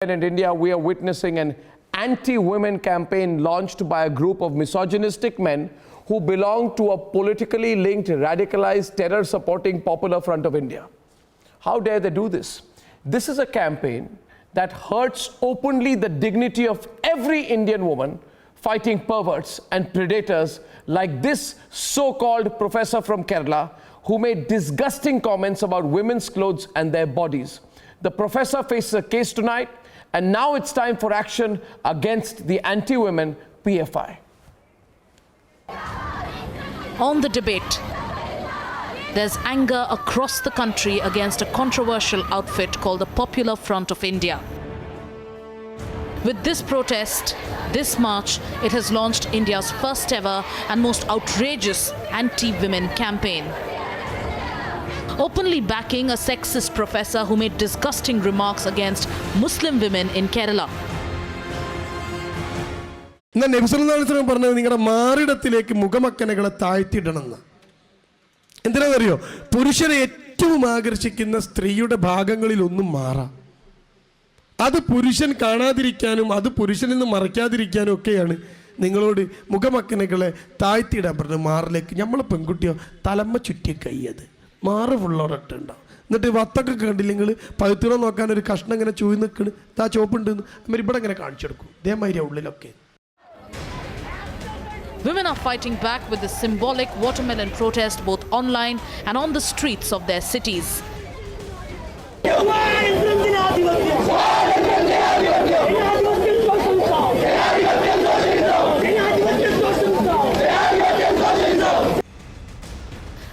In India, we are witnessing an anti-women campaign launched by a group of misogynistic men who belong to a politically linked, radicalized, terror-supporting Popular Front of India. How dare they do this? This is a campaign that hurts openly the dignity of every Indian woman fighting perverts and predators like this so-called professor from Kerala who made disgusting comments about women's clothes and their bodies. The professor faces a case tonight, and now it's time for action against the anti-women PFI. On the debate, there's anger across the country against a controversial outfit called the Popular Front of India. With this protest, this march, it has launched India's first ever and most outrageous anti-women campaign. Openly backing a sexist professor who made disgusting remarks against Muslim women in Kerala. പറഞ്ഞത് നിങ്ങളുടെ മാറിടത്തിലേക്ക് മുഖമക്കനകളെ താഴ്ത്തിയിടണമെന്ന്. എന്തിനാണെന്നറിയോ? പുരുഷനെ ഏറ്റവും ആകർഷിക്കുന്ന സ്ത്രീയുടെ ഭാഗങ്ങളിൽ ഒന്നും മാറാം. അത് പുരുഷൻ കാണാതിരിക്കാനും അത് പുരുഷനിൽ നിന്ന് മറയ്ക്കാതിരിക്കാനും ഒക്കെയാണ് നിങ്ങളോട് മുഖമക്കനകളെ താഴ്ത്തിയിടാൻ പറഞ്ഞത്. മാറിലേക്ക് നമ്മളെ പെൺകുട്ടിയോ തലമ്മ ചുറ്റിയ കൈയത് മാറ് ഫുള്ളോടൊട്ടുണ്ടാവും. എന്നിട്ട് വത്തൊക്കെ കണ്ടില്ലെങ്കിൽ പഴുത്തിറ നോക്കാൻ ഒരു കഷ്ണം ഇങ്ങനെ ചൂയി നിൽക്കണ് താ ചോപ്പുണ്ട് അമ്മ ഇവിടെ ഇങ്ങനെ കാണിച്ചെടുക്കും. ഇതേമാതിരി ഉള്ളിലൊക്കെ. Women are fighting back with the symbolic watermelon protest both online and on the streets of their cities.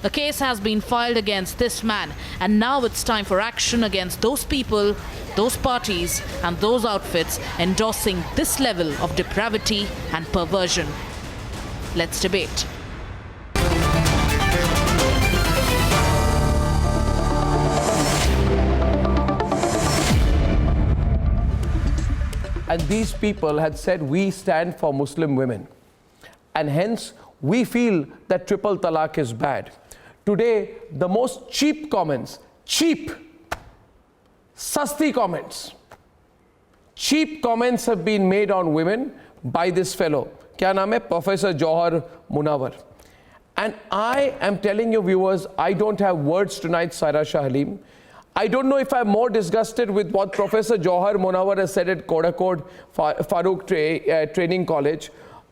A case has been filed against this man, and now it's time for action against those people, those parties, and those outfits endorsing this level of depravity and perversion. Let's debate. And these people had said, we stand for Muslim women. And hence, we feel that triple talaq is bad. Today, the most cheap comments, sasti comments, cheap comments have been made on women by this fellow. Kya naam hai? Professor Jawhar Munawar. And I am telling you viewers, I don't have words tonight, Saira Shah Halim. I don't know if I'm more disgusted with what Professor Jawhar Munawar has said at Kodakode Farooq Training College,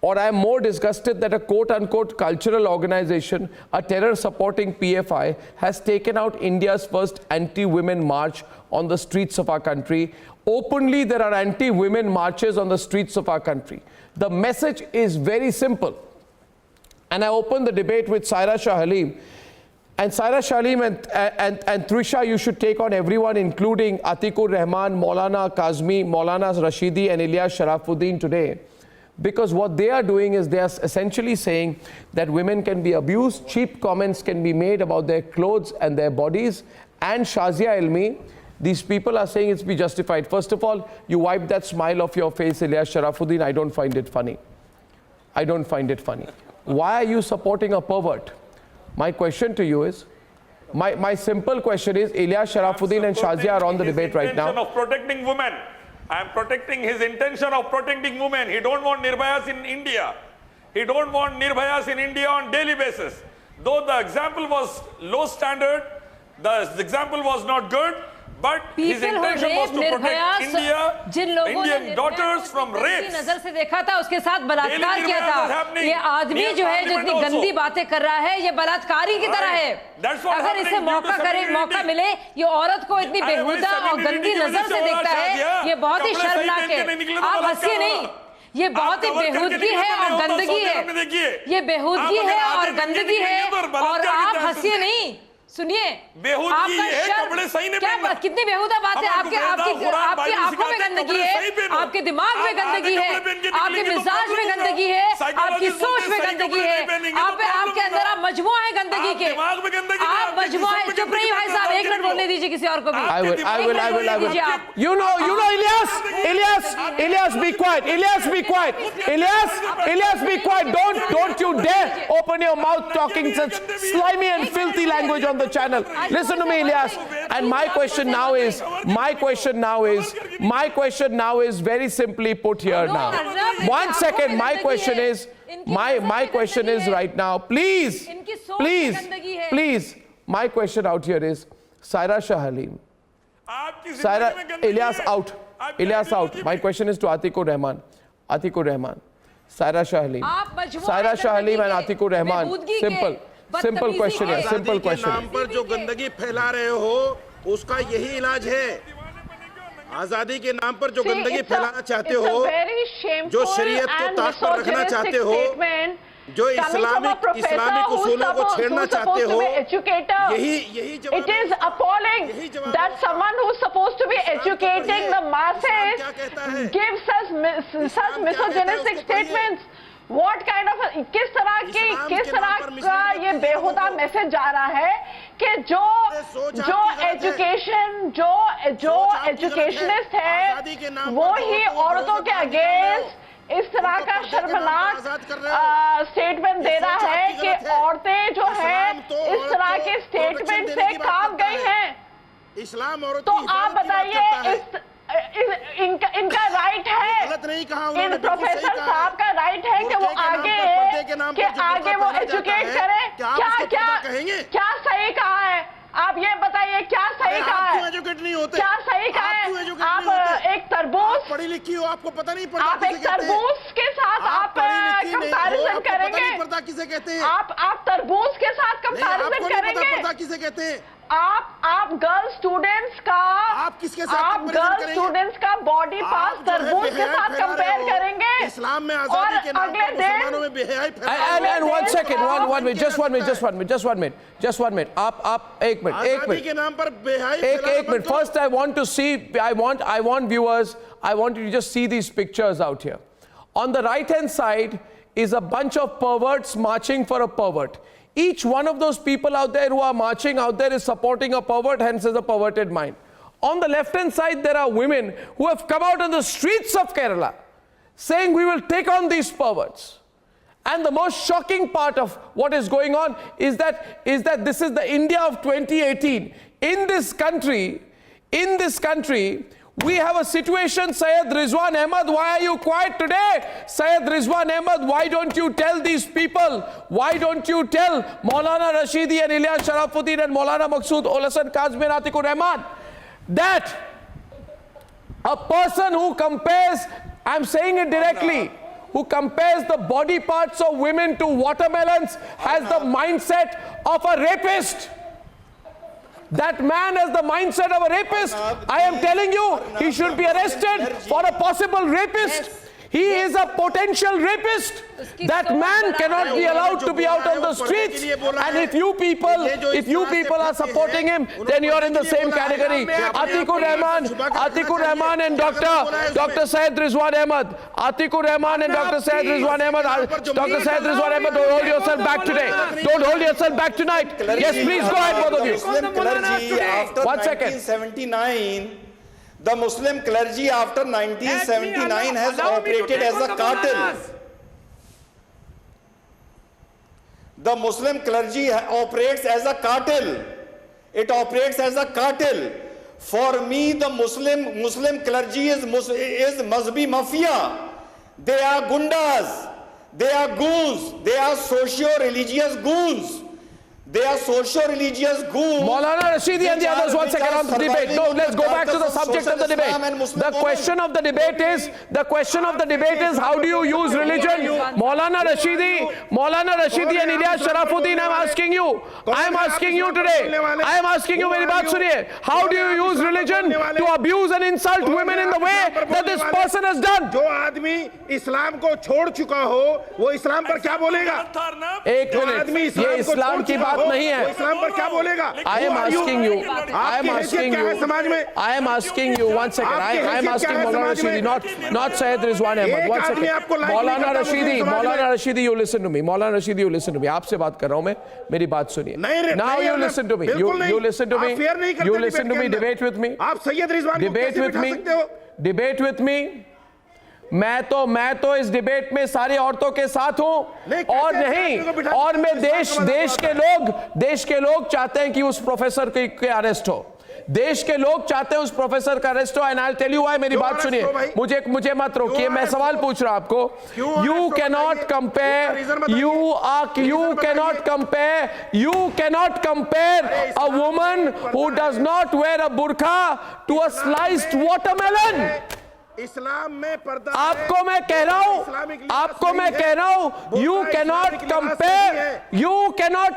or I am more disgusted that a quote-unquote cultural organization, a terror-supporting PFI, has taken out India's first anti-women march on the streets of our country. Openly, there are anti-women marches on the streets of our country. The message is very simple. And I open the debate with Saira Shah Halim. And Saira Shah Halim and Trisha, you should take on everyone, including Atikur Rahman, Maulana Kazmi, Maulana Rashidi, and Ilyas Sharafuddin today. Because what they are doing is they are essentially saying that women can be abused, cheap comments can be made about their clothes and their bodies, and Shazia Ilmi, these people are saying it's be justified. First of all, you wipe that smile off your face, Ilyas Sharafuddin. I don't find it funny. I don't find it funny. Why are you supporting a pervert? My question to you is, my simple question is, Ilyas Sharafuddin and Shazia are on the debate right now. Of protecting women. I am protecting his intention of protecting women. He don't want Nirbhayas in India. He don't want Nirbhayas in India on daily basis. Though the example was low standard, the example was not good, but his intention was to protect India, Indian daughters from rape. नजर से देखा था, उसके साथ बलात्कार किया था. ये आदमी जो है जो इतनी गंदी बातें कर रहा है, ये बलात्कारी की तरह है. अगर इसे मौका मिले, ये औरत को इतनी बेहुदा और गंदी नजर से देखता है, ये बहुत ही शर्मनाक है. आप हंसिए नहीं. ये बहुत ही बेहूदगी है और गंदगी है. ये बेहूदगी है और गंदगी है और आप हंसिए नहीं. सुनिए, आपका शर्म क्या, कितनी बेहुदा बात है. आपकी आंखों में गंदगी है, आपके दिमाग में गंदगी है, आपके मिजाज में गंदगी है, आपकी सोच में गंदगी है, आपके अंदर आप मजमुआ है गंदगी के. आप मजमुआ है. चुप रहिए भाई साहब, एक मिनट बोलने दीजिए किसी और को भी. I will. You know, Ilyas, Ilyas, be quiet. Ilyas, be quiet. Ilyas, be quiet. Don't you dare open your mouth talking such slimy and filthy language on the channel. Listen to me, Ilyas. And my question now is very simply put here now. 1 second. My question is right now. Please. My question out here is Saira Shah Halim. Ilyas out. My question is to Atikur Rahman. Saira Shah Halim. Saira Shah Halim and Atikur Rahman. Simple question है. Simple question. नाम पर जो गंदगी फैला रहे हो, उसका यही इलाज है. आजादी के नाम पर जो गंदगी फैलाना चाहते हो, जो शरीयत को ताक पर रखना चाहते हो, जो इस्लामिक उसूलों को छेड़ना चाहते हो, यही जवाब. It is appalling that someone who is supposed to be educating the masses gives such misogynistic statements. What kind of किस तरह का ये बेहुदा मैसेज जा रहा है कि जो एजुकेशनिस्ट है वो ही औरतों के अगेंस्ट इस तरह का शर्मनाक स्टेटमेंट दे रहा है कि औरतें जो है इस तरह के स्टेटमेंट से काम गई हैं. तो आप बताइए इनका राइट है, इन प्रोफेसर साहब का राइट है कि वो आगे वो एजुकेट करें. क्या सही कहा है? आप ये बताइए क्या सही कहा है? क्या सही कहा है? आप एक तरबूज पढ़ी लिखी हो, आपको पता नहीं पड़ता. आप एक तरबूज के साथ आप कंपैरिजन करेंगे. किसे कहते हैं? आप तरबूज के साथ कंपैरिजन करेंगे. किसे कहते हैं? आप गर्ल स्टूडेंट्स का बॉडी पार्ट तरबूज के साथ कंपेयर करेंगे. इस्लाम में आजादी के नाम पर मुसलमानों में बेहयाई फैलाना. And 1 second, one minute, just one minute. आप एक मिनट. के नाम पर बेहयाई. एक minute. First, I want viewers. I want you to just see these pictures out here. On the right-hand side is a bunch of perverts marching for a pervert. Each one of those people out there who are marching out there is supporting a pervert, hence is a perverted mind. On the left-hand side, there are women who have come out on the streets of Kerala saying we will take on these perverts. And the most shocking part of what is going on is that this is the India of 2018. In this country, we have a situation. Syed Rizwan Ahmad, why are you quiet today? Syed Rizwan Ahmad, why don't you tell these people? Why don't you tell Maulana Rashidi and Ilyas Sharafuddin and Maulana Maqsood Ul Hasan Kazmi and Atikur Rahman that a person who compares, I'm saying it directly, who compares the body parts of women to watermelons has the mindset of a rapist. That man has the mindset of a rapist. I am telling you, he should be arrested for a possible rapist. He is a potential rapist. That man cannot be allowed to be out on the streets. And if you people are supporting him, then you are in the same category. Atikur Rahman and Dr. Syed Rizwan Ahmad. Atikur Rahman and Dr. Syed Rizwan Ahmad. Dr. Syed Rizwan Ahmad, don't hold yourself back today. Don't hold yourself back tonight. Yes, please go ahead, both of you. 1 second. 1979, the Muslim clergy after 1979 has operated as a cartel. The Muslim clergy operates as a cartel. It operates as a cartel. For me, the Muslim clergy is Mazhabi mafia. They are gundas. They are goons. They are socio-religious goons. They are socio-religious goons. Maulana Rashidi and the others, 1 second on the debate. No, let's go back to the subject of the debate. The question of the debate is how do you use religion? Maulana Rashidi and Ilyas Sharafuddin, I am asking you today. I am asking you, meri baat suniye. How do you use religion to abuse and insult women in the way that this person has done? जो आदमी इस्लाम को छोड़ चुका हो, वो इस्लाम पर क्या बोलेगा? एक मिनट, ये इस्लाम की बात नहीं है. इस्लाम पर क्या बोलेगा? I am asking you 1 second. I am asking Maulana Rashidi, not Syed Rizwan Ahmad. 1 second. Maulana Rashidi, you listen to me. आपसे बात कर रहा हूं मैं, मेरी बात सुनिए. Now you listen to me. You listen to me. Debate with me. आप सैयद रिजवान को कैसे बिठा सकते हो? Debate with me. मैं तो इस डिबेट में सारी औरतों के साथ हूं और नहीं, और मैं देश के लोग चाहते हैं कि उस प्रोफेसर के अरेस्ट हो, देश के लोग चाहते हैं उस प्रोफेसर का अरेस्ट हो। And I will tell you why. मेरी बात सुनिए, मुझे मत रोकिए, मैं सवाल पूछ रहा हूं आपको। You cannot compare a woman who does not wear a burqa to a sliced watermelon. इस्लाम में पर्दा, आपको मैं कह रहा हूं, you cannot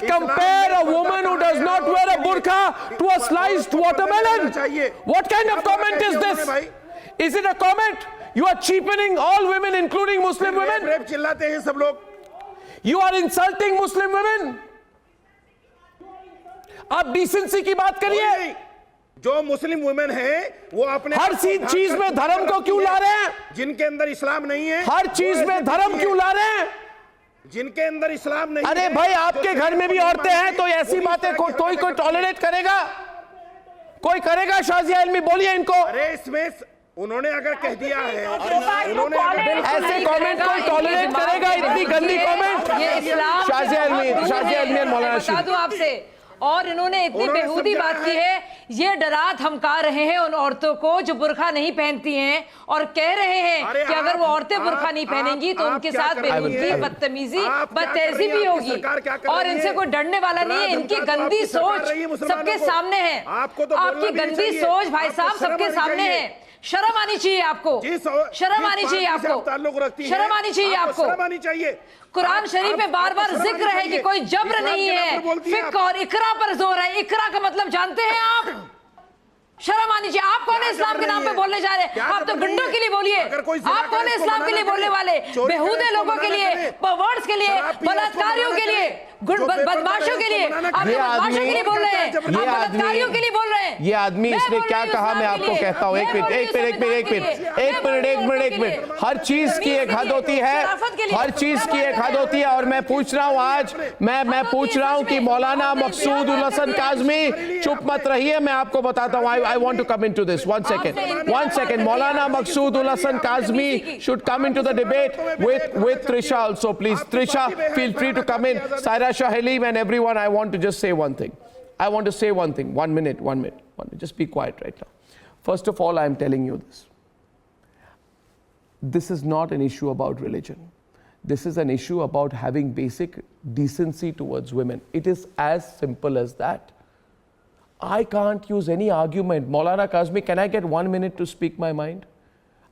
compare a woman who does not wear a burqa to a sliced watermelon. What kind of comment is this? Is it a comment? You are cheapening all women including Muslim women. चिल्लाते हैं सब लोग। You are insulting Muslim women. आप decency की बात करिए। जो Muslim women है वो अपने हर चीज में धर्म को क्यों ला रहे हैं? जिनके अंदर इस्लाम नहीं है, हर चीज में धर्म क्यों ला रहे हैं? जिनके अंदर इस्लाम नहीं अरे है, भाई, आपके घर में भी औरतें हैं तो ऐसी बातें कोई टॉलरेट करेगा? कोई करेगा? शाजिया इल्मी बोलिए इनको। अरे इसमें उन्होंने अगर कह दिया है, उन्होंने ऐसे कमेंट कोई टॉलरेट करेगा? इतनी गंदी कमेंट? शाजिया इल्मी मौलाना बता दूं आपसे, और इन्होंने इतनी बेहूदी बात की है, ये डरा धमका रहे हैं उन औरतों को जो बुर्का नहीं पहनती हैं, और कह रहे हैं कि अगर वो औरतें बुर्का नहीं पहनेंगी तो उनके साथ बेहूदी, बदतमीजी, बदतहजीबी होगी, और इनसे कोई डरने वाला नहीं है। इनकी गंदी सोच सबके सामने है, आपकी गंदी सोच भाई साहब सबके सामने है। शर्म आनी चाहिए आपको, शर्म आनी चाहिए आपको, शर्म आनी चाहिए आपको। कुरान शरीफ में बार बार जिक्र है कि कोई जबर नहीं है, फिक और इकरा पर जोर है। इकरा का मतलब जानते हैं आप? शर्म आनी चाहिए। आप कौन है इस्लाम के नाम पे बोलने जा रहे हैं? आप तो गुंडों के लिए बोलिए। आप कौन है इस्लाम के लिए बोलने वाले? बेहूदे लोगों के लिए, परवर्ट्स के लिए, बलात्कारियों के लिए, बदमाशों के लिए, आप बदमाशों के लिए बोल रहे हैं, आप बलात्कारियों के लिए बोल रहे हैं। ये आदमी, इसने क्या कहा मैं आपको कहता हूँ। एक मिनट। हर चीज की एक हद होती है, हर चीज की एक हद होती है। और मैं पूछ रहा हूँ आज, मैं पूछ रहा हूँ कि मौलाना मकसूद उल हसन काज़मी, चुप मत रहिए, मैं आपको बताता हूँ। I want to come into this. One second. Maulana Maqsood ul Hasan Kazmi should come into the debate with Trisha also, please. Trisha, feel free to come in. Saira Shah Halim and everyone, I want to just say one thing. I want to say one thing. One minute. Just be quiet right now. First of all, I am telling you this. This is not an issue about religion. This is an issue about having basic decency towards women. It is as simple as that. I can't use any argument. Maulana Kazmi, can I get 1 minute to speak my mind?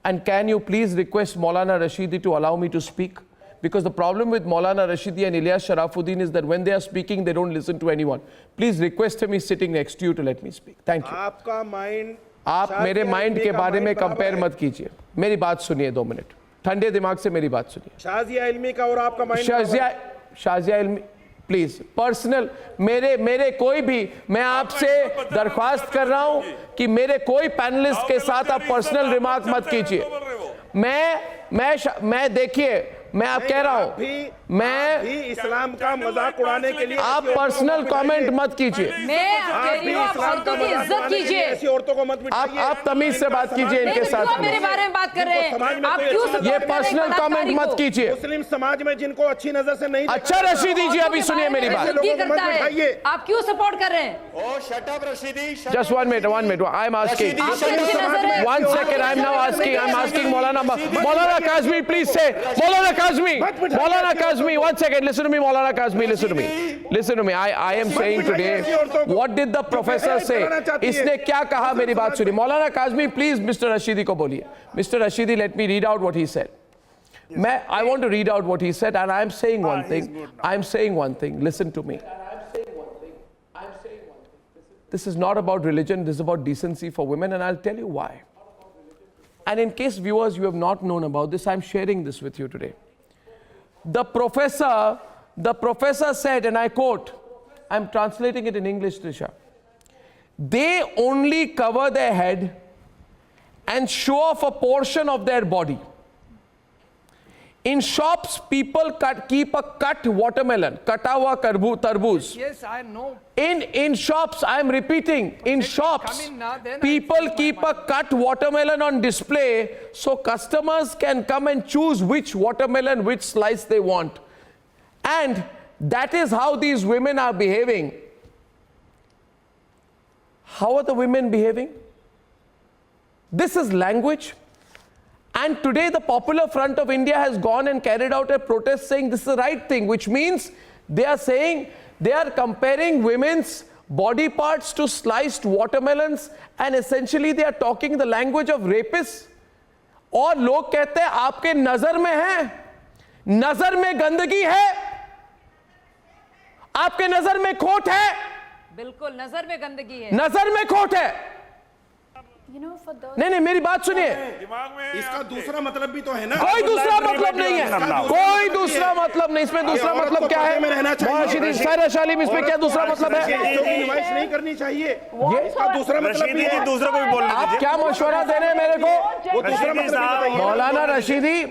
And can you please request Maulana Rashidi to allow me to speak? Because the problem with Maulana Rashidi and Ilyas Sharafuddin is that when they are speaking, they don't listen to anyone. Please request him, he's sitting next to you, to let me speak. Thank you. आपका mind, आप मेरे mind के बारे में compare मत कीजिए। मेरी बात सुनिए 2 मिनट, ठंडे दिमाग से मेरी बात सुनिए। शाजिया इल्मी का और आपका mind, Shazia Ilmi please personal, मेरे कोई भी, मैं आपसे दरख्वास्त कर रहा हूं कि मेरे कोई पैनलिस्ट के साथ आप पर्सनल रिमार्क मत कीजिए। मैं देखिए, मैं आप कह रहा हूं, मैं भी इस्लाम का मजाक उड़ाने के लिए आप पर्सनल कमेंट मत कीजिए। आप औरतों की इज्जत कीजिए, ऐसी औरतों को मत बिठाइए। आप तमीज से बात कीजिए इनके साथ। मेरे बारे में बात कर रहे हैं, आप क्यों ये पर्सनल कमेंट मत कीजिए। मुस्लिम समाज में जिनको अच्छी नजर से नहीं, अच्छा रशीदी जी, अभी सुनिए मेरी बात। आप क्यों सपोर्ट कर रहे हैं? Just 1 minute. I'm asking. 1 second. I'm now asking. I'm asking Maulana Kazmi, please say. Maulana Kazmi, 1 second. Listen to me, Maulana Kazmi. Listen to me. I am saying today, what did the professor say? इसने क्या कहा, मेरी बात सुनिए। Maulana Kazmi, please, Mr. Rashidi को बोलिए। Mr. Rashidi, let me read out what he said. I want to read out what he said, and I'm saying one thing. I'm saying one thing. Listen to me. This is not about religion, this is about decency for women, and I'll tell you why. And in case viewers, you have not known about this, I'm sharing this with you today. The professor said, and I quote, I'm translating it in English, Trisha, they only cover their head and show off a portion of their body. In shops, people keep a cut watermelon, kata hua tarboos. Yes, I know. In shops, I am repeating, in shops, come in now, then I people change my keep a cut watermelon on display so customers can come and choose which watermelon, which slice they want. And that is how these women are behaving. How are the women behaving? This is language. And today the Popular Front of India has gone and carried out a protest saying this is the right thing, which means they are saying they are comparing women's body parts to sliced watermelons, and essentially they are talking the language of rapists. और लोग कहते हैं आपके नजर में है, नजर में गंदगी है, आपके नजर में खोट है, बिल्कुल नजर में गंदगी है, नजर में खोट है। नहीं मेरी बात सुनिए, इसका दूसरा मतलब भी तो है ना। कोई दूसरा मतलब नहीं है, कोई दूसरा मतलब नहीं। इसमें दूसरा मतलब क्या है? सायरा शालीम, इसमें क्या दूसरा मतलब है? नहीं करनी चाहिए, इसका दूसरा मतलब भी है। दूसरा को भी बोलना। आप क्या मशवरा दे रहे हैं मेरे को? मौलाना रशीदी,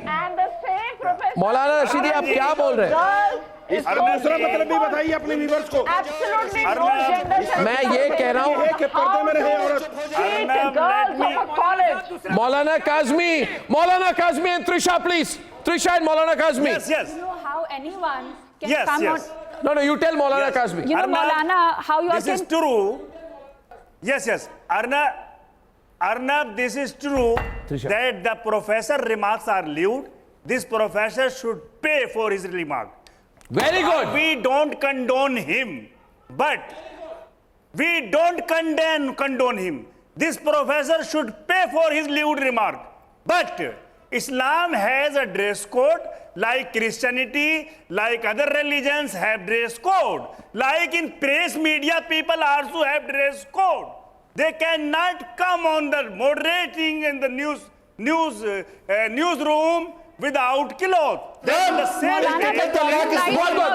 मौलाना रशीदी, आप क्या बोल रहे हैं? इसका दूसरा मतलब भी बताइए अपने व्यूअर्स को। मैं ये कह रहा हूँ कि पर्दे में रहे औरत। मौलाना काज़मी, मौलाना Kazmi and Trisha, please. Trisha and Maulana Kazmi. Yes. You know how anyone can Yes, come yes. out. No, you tell Maulana Kazmi. You know, Maulana, how you This is can. true. Yes. Arnab, this is true Trisha. that the professor remarks are lewd. This professor should pay for his remark. Very good. We don't condone him, but we don't condone him. This professor should pay for his lewd remark. But Islam has a dress code like Christianity, like other religions have dress code. Like in press media, people also have dress code. They cannot come on the moderating in the newsroom without clothes. Then the same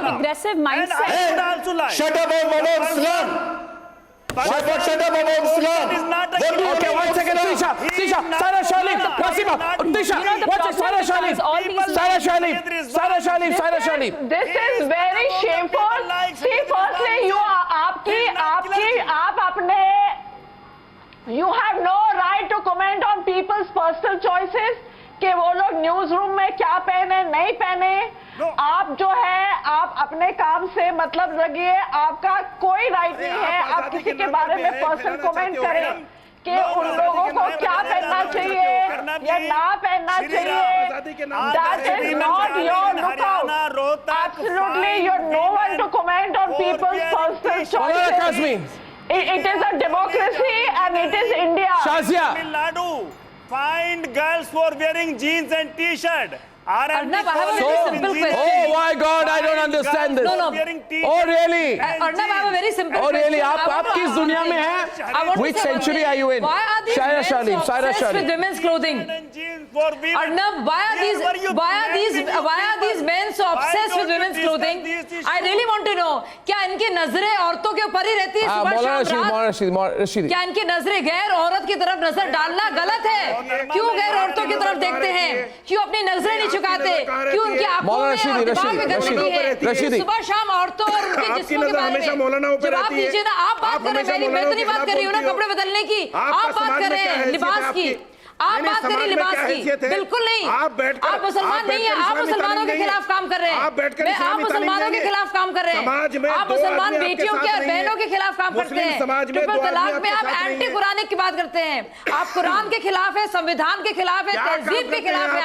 Aggressive mindset. And I would also like. Shut up about Islam. Shut up about Islam. Okay, 1 second, Trisha, Sarah Shalim, Wasima, Trisha, what's it, Sarah Shalim, Sarah Shalim. This is very shameful. See, firstly, you have no right to comment on people's personal choices. कि वो लोग news room में क्या पहने नहीं पहने। आप जो है आप अपने काम से मतलब रखिए, आपका कोई राइट नहीं है आप किसी के बारे में पर्सनल कमेंट करें कि उन लोगों को क्या पहनना चाहिए या ना पहनना चाहिए। That is not your lookout. Absolutely, you're no one to comment on people's personal choices. It is a democracy and it is India. Shazia. Find girls for wearing jeans and t-shirt. Arnab, I have a very simple question. Oh my God, I don't understand this. No. Oh really? Arnab, I have a very simple Oh really? question. आप किस दुनिया में हैं? Which century are you in? Why are these Sarah men so Shalim, Sarah obsessed with Shalim. women's clothing? Arnab, why are these men so obsessed with women's clothing? I really want to know. क्या इनकी नजरें औरतों के ऊपर ही रहती है सुबह शाम रात? क्या इनकी नजरें गैर औरत की तरफ नजर डालना गलत है? क्यों गैर औरतों की तरफ देखते हैं? क्यों अपनी नजरें नहीं झुकाते? क्यों उनकी आंखों में और दिमाग में गंदगी है? सुबह शाम औरतों और उनके जिस्मों के बारे में जवाब दीजिए ना। आप बात कर रहे हैं, मैं तो नहीं बात कर रही हूँ ना कपड़े बदलने की। आप बात कर रहे हैं लिबास की, आप बात करिए लिबास की। बिल्कुल नहीं, आप मुसलमान नहीं है, आप मुसलमानों के खिलाफ काम कर रहे हैं। आप मुसलमानों के खिलाफ काम कर रहे हैं, आप मुसलमान बेटियों के और बहनों के खिलाफ काम करते हैं। ट्रिपल तलाक में आप एंटी कुरानिक की बात करते हैं। आप कुरान के खिलाफ है, संविधान के खिलाफ है, तहजीब के खिलाफ है।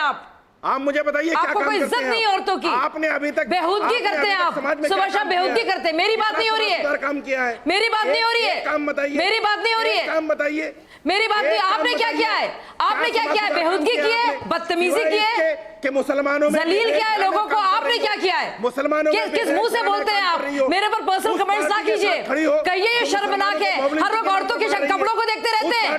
आप मुझे बताइए आपको कोई इज्जत नहीं औरतों की। आपने अभी तक बेहूदगी करते हैं आप, सुबह शाम बेहूदगी करते हैं। मेरी बात नहीं हो रही है, काम किया है, मेरी बात नहीं हो रही है, काम बताइए, मेरी बात नहीं हो रही है, काम बताइए, मेरी बात नहीं। आपने क्या किया है? आपने क्या किया है? बेहूदगी की है, बदतमीजी की है, कि मुसलमानों में जलील किया है लोगों को। आपने क्या किया है? मुसलमानों किस मुंह से बोलते हैं आप? मेरे पर पर्सनल कमेंट्स ना कीजिए, कहिए ये शर्मनाक है। हर वक्त औरतों के कपड़ों को देखते रहते हैं,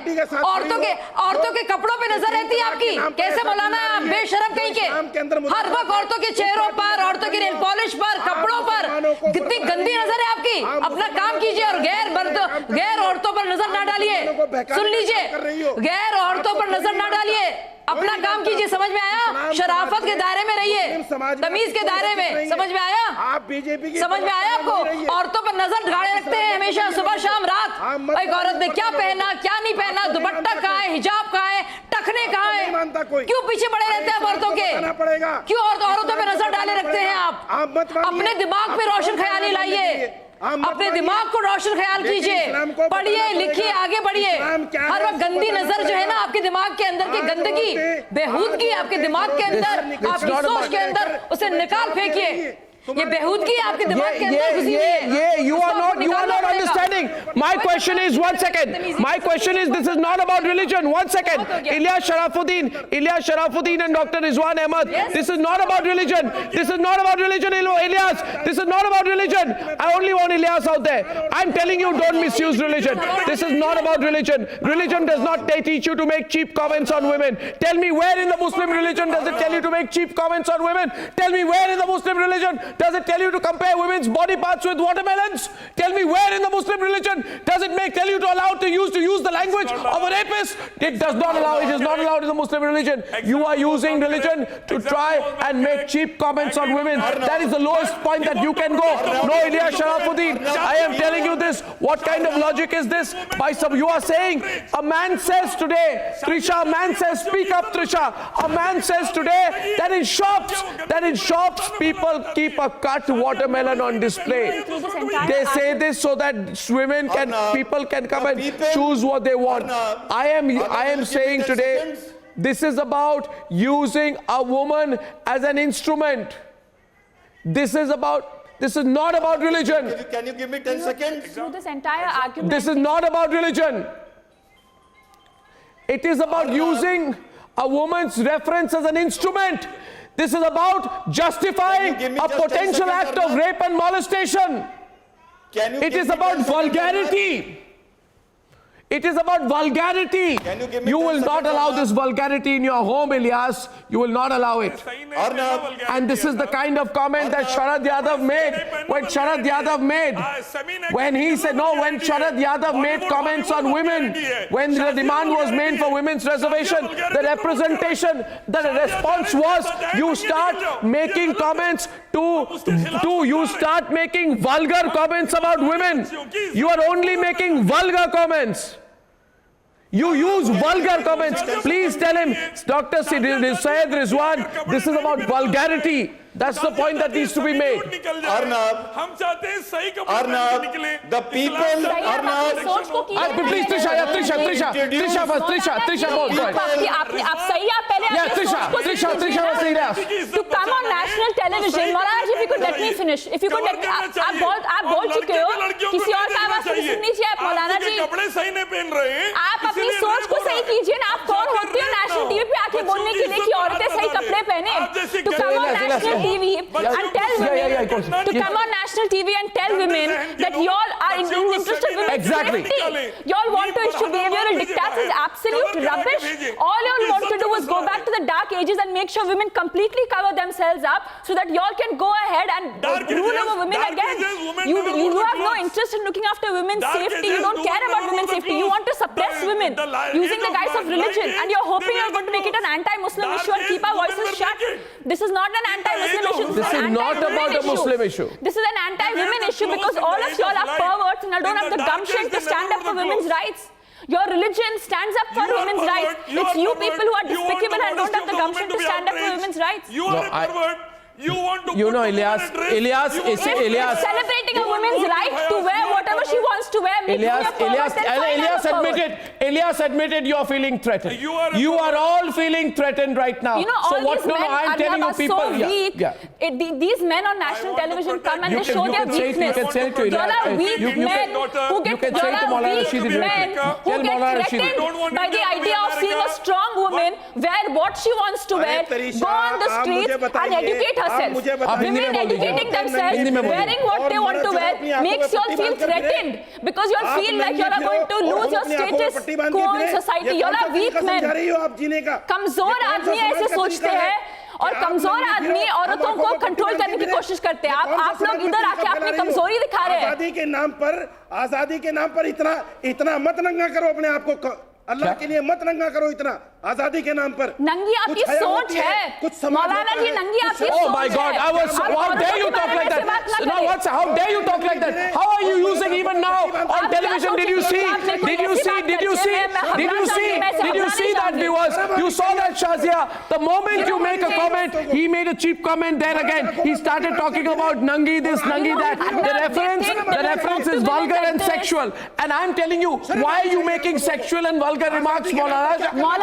औरतों के कपड़ों पे नजर रहती है आपकी। कैसे मौलाना आप बेशरम कहीं के? हर वक्त औरतों के चेहरों पर, औरतों की नेल पॉलिश पर, कपड़ों पर कितनी गंदी नजर है आपकी। अपना काम कीजिए और गैर औरतों पर नजर ना डालिए। सुन लीजिए, गैर औरतों पर नजर ना डालिए, अपना काम कीजिए। समझ में आया? शराफत के दायरे में रहिए। तमीज के दायरे में। समझ में आया? आप बीजेपी की समझ में आया आपको? औरतों पर नजर गाड़े रखते हैं हमेशा, सुबह शाम रात। एक औरत ने क्या पहना, क्या नहीं पहना, दुपट्टा कहाँ है, हिजाब कहाँ है, टखने कहाँ है, क्यों पीछे पड़े रहते हैं औरतों के? क्यों औरतों पर नजर डाले रखते हैं आप? अपने दिमाग पे रोशन ख्याली लाइए, अपने दिमाग को रोशन ख्याल कीजिए, पढ़िए लिखिए, आगे बढ़िए। हर वक्त गंदी नजर जो है ना आपके दिमाग के अंदर की गंदगी, बेहूदगी आपके दिमाग के अंदर, आपकी सोच के अंदर, उसे निकाल फेंकिए। ये बेहूदगी आपके दिमाग के अंदर घुसी हुई है। You are not understanding. My question is, one second. My question is, this is not about religion. One second. Ilyas Sharafuddin and Dr. Rizwan Ahmad. This is not about religion. This is not about religion, Ilyas. This is not about religion. I only want Ilyas out there. I'm telling you, don't misuse religion. This is not about religion. Religion does not teach you to make cheap comments on women. Tell me where in the Muslim religion does it tell you to make cheap comments on women? Tell me where in the Muslim religion does it tell you to compare women's body parts with watermelons? Tell me where in the Muslim religion does it tell you to use the language of a rapist? It does not allow. It is not allowed in the Muslim religion. You are using religion to try and make cheap comments on women. That is the lowest point that you can go. No, Ilyas Sharafuddin, I am telling you this. What kind of logic is this? You are saying a man says today, Trisha, a man says, speak up, Trisha. A man says today that in shops people keep a cut watermelon on display. They say this so that people can come and choose what they want. I am saying today, this is about using a woman as an instrument. This is not about religion. Can you give me 10 seconds? Through this entire argument, This is not about religion. It is about using a woman's reference as an instrument. This is about justifying a potential act of rape and molestation. It is about vulgarity. It is about vulgarity. You will not allow this vulgarity in your home, Ilyas. You will not allow it. And this is the kind of comment that Sharad Yadav made. When Sharad Yadav made comments on women, when the demand was made for women's reservation, the response was, you start making comments you start making vulgar comments about women. You are only making vulgar comments. You use vulgar comments. Please tell him, Dr. Syed Rizwan, this is about vulgarity. That's the point that needs to be made. Arnab, the people, Please, Trisha first. Go ahead. Trisha. To come on national television, Maulana ji, if you could let me finish. If you could let me, आप बोल चुके हो, किसी और का आवाज सुननी चाहिए आप मौलाना जी. आप अपनी सोच को सही कीजिए ना. आप कौन होते हो नेशनल टीवी पे आके बोलने के लिए कि औरतें सही कपड़े पहने? To come on national TV and tell women, to come on national TV and tell women that y'all are in the interest of women's safety. Y'all want to issue behavioral diktats is absolute rubbish. All y'all want to do is go back to the dark ages and make sure women completely cover themselves up so that y'all can go ahead and rule over women again. You have no interest in looking after women's safety. You don't care about women's safety. You want to suppress women using the guise of religion, and you're hoping you're going to make it an anti-Muslim issue and keep our voices shut. This is not an anti-Muslim issue. This is not about a Muslim issue. This is an anti-women issue because all of y'all are perverts and don't have the gumption to stand up for women's rights. Your religion stands up for women's rights. It's you people who are despicable and don't have the gumption to stand up for women's rights. You are a pervert. You want to Ilyas, celebrating a woman's right to wear whatever she wants to wear. Ilyas admitted you are feeling threatened. You are all feeling threatened right now. You know, all so what? these men I'm telling you, people. So weak. These men on national television come and they show their weakness. You can say it to Y'all are weak men who get threatened by the idea of seeing a strong woman wear what she wants to wear, go on the streets and educate herself. Women educating themselves, wearing what they want to wear, makes you all feel threatened because you all feel like you all are going to lose your status quo in society. You all are weak men. कमजोर आदमी ऐसे सोचते हैं और कमजोर आदमी औरतों को कंट्रोल करने की कोशिश करते हैं. आप लोग इधर आके अपनी कमजोरी दिखा रहे हैं. आजादी के नाम पर इतना मत नंगा करो अपने आप को. अल्लाह के लिए मत नंगा करो इतना. आजादी के नाम पर। नंगी आपकी सोच है मौलाना जी, नंगी आपकी सोच है। Oh my God! How dare you talk like that? No, how dare you talk like that? How are you using even now on television? Did you see that, viewers? You saw that, Shazia. The moment you make a comment, he made a cheap comment there again. He started talking about nangi this, nangi that. The reference is vulgar and sexual. And I'm telling you, why are you making sexual and vulgar remarks, Maulana?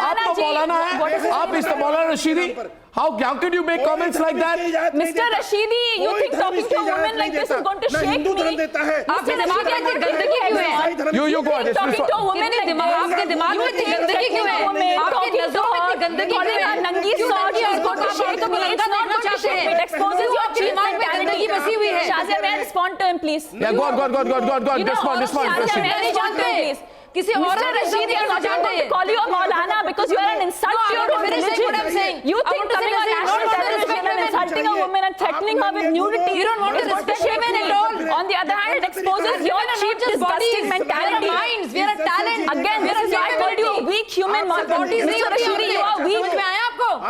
आप तो मौलाना है, आप इस मौलाना Rashidi. How can you make comments like that? Mr. Rashidi, you think talking to a woman like this is going to shake me? आपके दिमाग में इतनी गंदगी क्यों है? You go ahead. Talking to a woman like आपके दिमाग में इतनी गंदगी क्यों है? आपकी नजरों में इतनी गंदगी क्यों है? नंगी सोच is going to shake me. It's not going to shake me. It exposes your दिमाग में गंदगी बसी हुई है. Shazia, may I respond to him, please? Yeah, go on. Respond. Shazia, may I respond to him, please? किसी और Rashidi is not going to call you a Maulana because you are an insult to your own religion. You think coming on national television and insulting a woman and threatening her with nudity You don't want to respect women at all. On the other hand, it exposes your cheap, disgusting mentality. We are a talent. Again, this is why I called you a weak human. Mr. Rashidi, you are weak.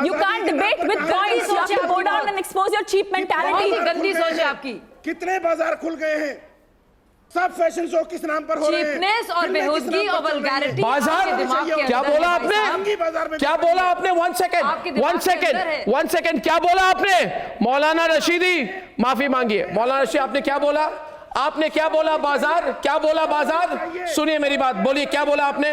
You can't debate with points. You have to go down and expose your cheap mentality. गंदी सोच है आपकी. कितने बाजार खुल गए हैं, सब फैशन शो किस नाम पर हो रहे हैं? चीपनेस और बेहुदगी और वल्गैरिटी. बाजार क्या बोला आपने? क्या बोला आपने? One second. क्या बोला आपने? मौलाना रशीदी, माफी मांगिए. मौलाना रशीदी, आपने क्या बोला? आपने क्या बोला? बाजार क्या बोला? बाजार सुनिए मेरी बात, बोलिए क्या बोला आपने?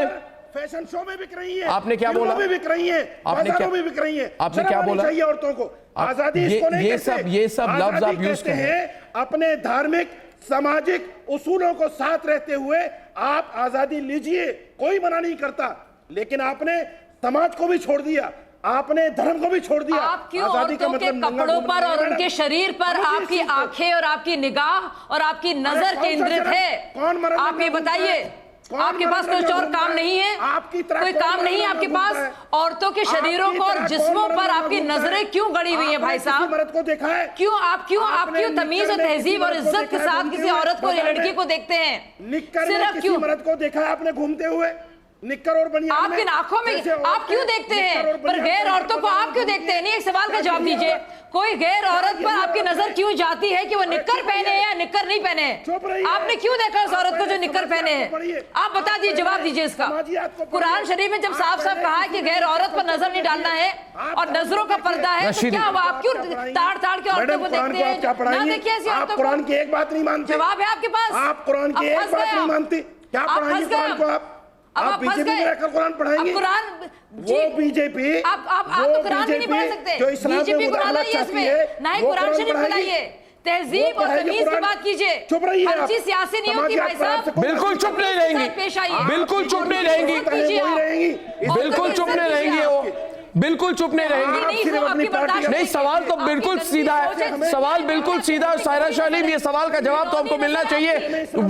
फैशन शो में बिक रही है. आपने क्या बोला? में बिक रही है, बाजारों में बिक रही है. आपने क्या बोला? चाहिए औरतों को आजादी इसको नहीं कहते. ये सब लफ्ज आप यूज करते हैं. अपने धार्मिक सामाजिक उसूलों को साथ रहते हुए आप आजादी लीजिए, कोई मना नहीं करता, लेकिन आपने समाज को भी छोड़ दिया, आपने धर्म को भी छोड़ दिया. आप क्यों औरतों के कपड़ों पर और उनके शरीर पर आपकी आंखें और आपकी निगाह और आपकी नजर केंद्रित है? आप ये बताइए, आपके पास कुछ और काम नहीं है? कोई काम नहीं है आपके पास? औरतों के शरीरों को और जिस्मों पर आपकी नजरें क्यों गड़ी हुई हैं भाई साहब? मर्द को देखा है? क्यों तमीज और तहजीब और इज्जत के साथ किसी औरत को या लड़की को देखते हैं? सिर्फ क्यों मर्द को देखा है आपने घूमते हुए निक्कर और बनियान में? आपकी आंखों में आप क्यों देखते हैं, पर गैर औरतों को आप क्यों देखते हैं? नहीं, एक सवाल का जवाब दीजिए. कोई गैर औरत पर आपकी नजर क्यों जाती है कि वो निक्कर पहने या निक्कर नहीं पहने? आपने क्यों देखा उस औरत को जो निक्कर पहने है? आप बता दीजिए, जवाब दीजिए इसका. कुरान शरीफ में जब साफ साफ कहा है कि गैर औरत पर नजर नहीं डालना है और नजरों का पर्दा है, तो क्या हुआ? आप क्यों ताड़ के औरतों को देखते हैं? ना देखिए ऐसी औरतों को. कुरान की एक बात नहीं मानते. जवाब है आपके पास. आप कुरान की एक बात नहीं मानते. क्या पढ़ाएंगे कुरान को आप? आप बीजेपी में रहकर कुरान पढ़ाएंगे? वो बीजेपी आप तो कुरान भी नहीं पढ़ सकते. बीजेपी को डाला ही इसमें, ना ही कुरान शरीफ पढ़ाइए. तहजीब और तमीज की बात कीजिए. चुप रहिए. हर चीज सियासी नहीं होती भाई साहब. बिल्कुल चुप नहीं रहेंगी. पेश आइए. बिल्कुल चुप नहीं रहेंगी. बिल्कुल चुप नहीं रहेंगी वो. बिल्कुल चुप नहीं रहेंगी. नहीं, सवाल तो बिल्कुल सीधा है. सवाल बिल्कुल सीधा है. सायरा शालीम, ये सवाल का जवाब तो हमको मिलना चाहिए.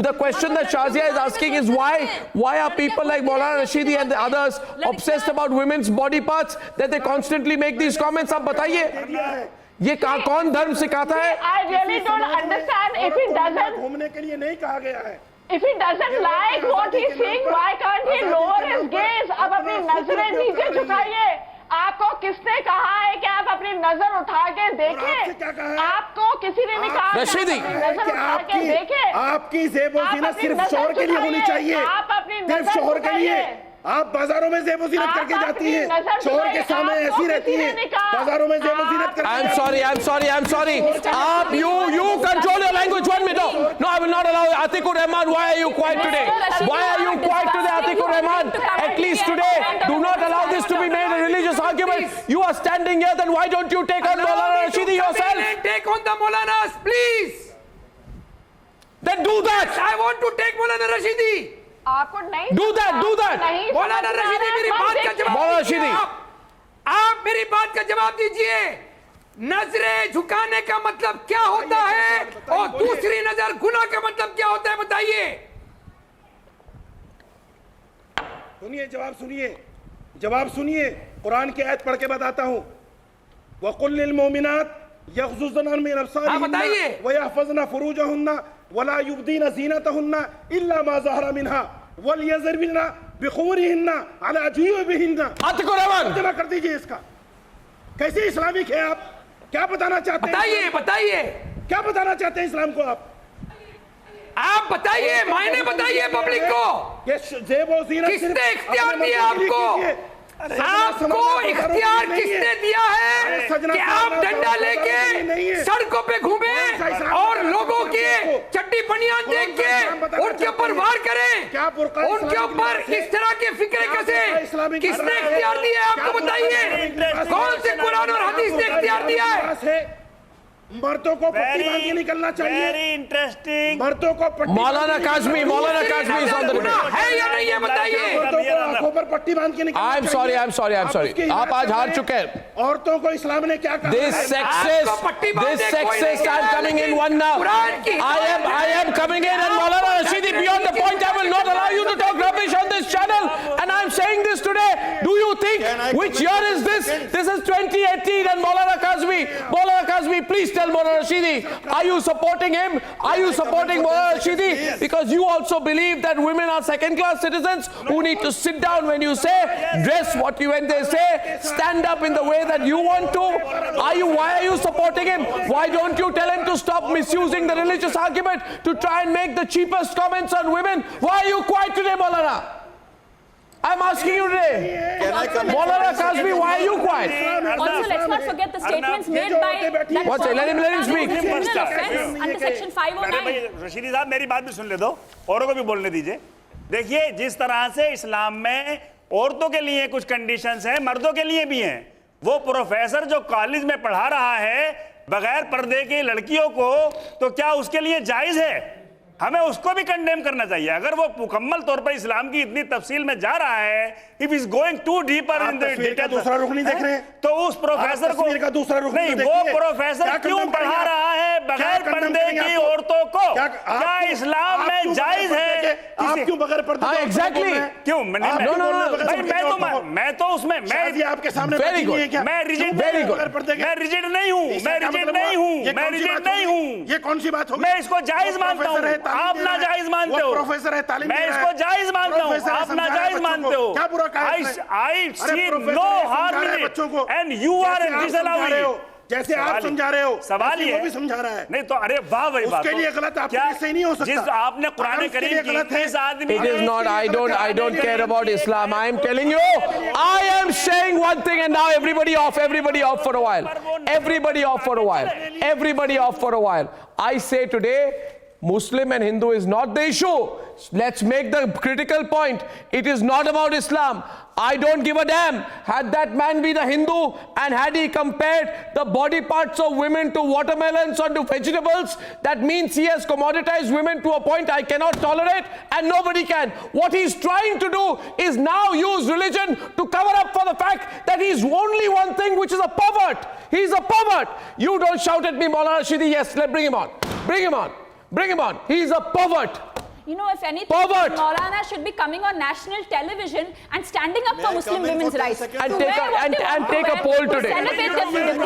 The question that Shazia is asking is why are people like Maulana Rashidi and the others obsessed about women's body parts that they constantly make these comments? आप बताइए, ये कौन धर्म सिखाता है? I really don't understand if it doesn't. घूमने के लिए नहीं कहा गया है. If he doesn't like what he's seeing, why can't he lower his gaze? अब अपनी नजरें नीचे झुकाइए. आपको किसने कहा है कि आप अपनी नजर उठा के देखें? आपको किसी ने नहीं कहा रशीदी, नजर उठा के देखें. आपकी ज़ेब-ओ-ज़ीनत सिर्फ शोहर के लिए होनी चाहिए. आप अपनी सिर्फ शोहर के लिए. आप बाजारों में ज़ेब-ओ-ज़ीनत करके जाती हैं, शोहर के सामने ऐसी रहती हैं, बाजारों में ज़ेब-ओ-ज़ीनत करके. I'm sorry. आप you control your language 1 minute. No, I will not allow Atikur Rahman. Why are you quiet today? Why are you quiet today, Atikur Rahman? At least today, do not allow this to be made a religious argument. You are standing here, then why don't you take on Maulana Rashidi yourself? Take on the Maulanas, please. Then do that. I want to take Maulana Rashidi. आपको नहीं Do that. मौलाना रशीदी, मेरी बात का जवाब मौलाना रशीदी, आप मेरी बात का जवाब दीजिए. नजरें झुकाने का मतलब क्या होता है और दूसरी नजर गुनाह का मतलब क्या होता है, बताइए. जवाब सुनिए. कुरान की आयत पढ़ के बताता हूँ. वकुल लिल मोमिनात यग़ज़ुज़्न मिन अब्सारिहिन्ना व यहफ़ज़्न फ़ुरूजहुन्ना वला युब्दीन ज़ीनतहुन्ना इल्ला मा ज़हरा मिन्हा वलियज़रिबना बिखुमरिहिन्ना अला अजुयबिहिन्ना Atikur Rahman. तर्जुमा कर दीजिए इसका। कैसे इस्लामिक है आप? क्या बताना चाहते हैं? बताइए बताइए क्या बताना चाहते हैं इस्लाम को आप बताइए, मायने बताइए पब्लिक को। ये ज़ेब और ज़ीनत किसने सिर्फ इख्तियार अपने दिया मजबूरी आपको? कीजिए। आपको इख्तियार किसने दिया है कि आप डंडा लेके सड़कों पे घूमे और लोगों की चड्डी बनियान देख के उनके ऊपर वार करें, उनके ऊपर इस तरह के फिक्रे कैसे? किसने इख्तियार दिया है आपको बताइए? कौन से कुरान और हदीस ने इख्तियार दिया है? मर्दों को पट्टी बांध के निकलना चाहिए। Very interesting. मर्दों को पट्टी Maulana Kazmi is on the debate. है या नहीं है बताइए। मर्दों को आंखों पर पट्टी बांध के निकलना I'm sorry. आप आज हार चुके हैं. औरतों को इस्लाम ने क्या कहा? This sexist are coming in one now. I am coming in, and Maulana Rashidi, beyond the point, I will not allow you to talk rubbish on this channel. And I'm saying this today. Do you think which year is this? This is 2018, and Maulana Kazmi, please tell Maulana Rashidi, are you supporting him? Are you supporting Maulana Rashidi? Because you also believe that women are second-class citizens who need to sit down when you say, dress when they say, stand up in the way that you want to. Why are you supporting him? Why don't you tell him to stop misusing the religious argument to try and make the cheapest comments on women? Why are you quiet today, Maulana? I'm asking you today. Maulana Kazmi, why are you quiet? Also, let's not forget the statements made by that What's it? Let him speak. criminal offense under section 509. Rashidi साहब मेरी बात भी सुन ले दो, औरों को भी बोलने दीजिए। देखिए जिस तरह से इस्लाम में औरतों के लिए कुछ कंडीशंस हैं, मर्दों के लिए भी हैं। वो प्रोफेसर जो कॉलेज में पढ़ा रहा है बगैर पर्दे की लड़कियों को, तो क्या उसके लिए जायज है? हमें उसको भी कंडेम करना चाहिए। अगर वो मुकम्मल तौर पर इस्लाम की इतनी तफसील में जा रहा है, if is going to deeper in the दूसरा रुख नहीं देख रहे, तो उस प्रोफेसर को का दूसरा रुख नहीं, वो प्रोफेसर क्यों पढ़ा रहा है बगैर पर्दे की औरतों को? क्या इस्लाम में जायज है? आप क्यों बगैर पर्दे? एग्जैक्टली क्यों? मैं तो उसमें मैं आपके सामने मैं रिजिड नहीं हूँ। ये कौन सी बात होगी? मैं इसको जायज मानता हूँ, आप ना जायज मानते हो। प्रोफेसर है, तालीम मैं इसको जायज मानता हूँ, आप ना जायज मानते हो। क्या बुरा कहा? I see no harm in it, and you are disallowing it. जैसे आप समझा रहे हो, सवाल ये भी समझा रहा है। नहीं तो अरे वाह भाई, उसके लिए गलत आपके से नहीं हो सकता। जिस आपने कुरान करीम की इस आदमी It is not. I don't care about Islam. I am telling you. I am saying one thing, and now everybody off for a while. Everybody off for a while. I say today, Muslim and Hindu is not the issue. Let's make the critical point. It is not about Islam. I don't give a damn. Had that man been a Hindu and had he compared the body parts of women to watermelons or to vegetables, that means he has commoditized women to a point I cannot tolerate, and nobody can. What he's trying to do is now use religion to cover up for the fact that he's only one thing, which is a pervert. He's a pervert. You don't shout at me, Maulana Rashidi. Yes, bring him on. Bring him on. He's a pervert. You know, if anything, Maulana should be coming on national television and standing up for Muslim women's rights. And take a poll today. Celebrate their freedom.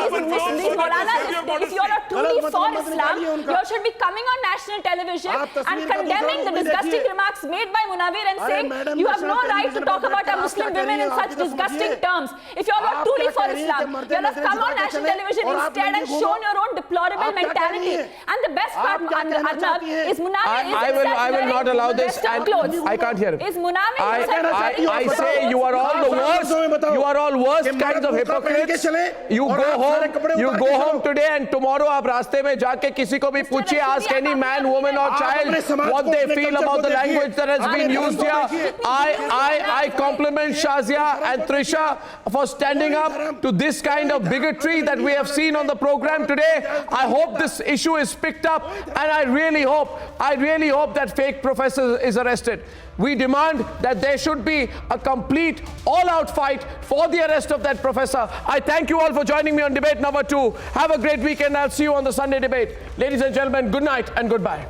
These Maulanas, if you are truly for Islam, you should be coming on national television and condemning the disgusting remarks made by Munawir and saying you have no right to talk about our Muslim women in such disgusting terms. If you are not truly for Islam, you have come on national television instead and shown your own deplorable mentality. And the best part, Arnab, is Munawir I will not allow this, and I can't hear him. I say you are all the worst. You are all worst kinds of hypocrites. You go home today, and tomorrow आप रास्ते में जाके किसी को भी पूछिए, ask any man, woman or child what they feel about the language that has been used here. I compliment Shazia and Trisha for standing up to this kind of bigotry that we have seen on the program today. I hope this issue is picked up, and I really hope that fake professor is arrested. We demand that there should be a complete all-out fight for the arrest of that professor. I thank you all for joining me on debate number 2. Have a great weekend. I'll see you on the Sunday debate. Ladies and gentlemen, good night and goodbye.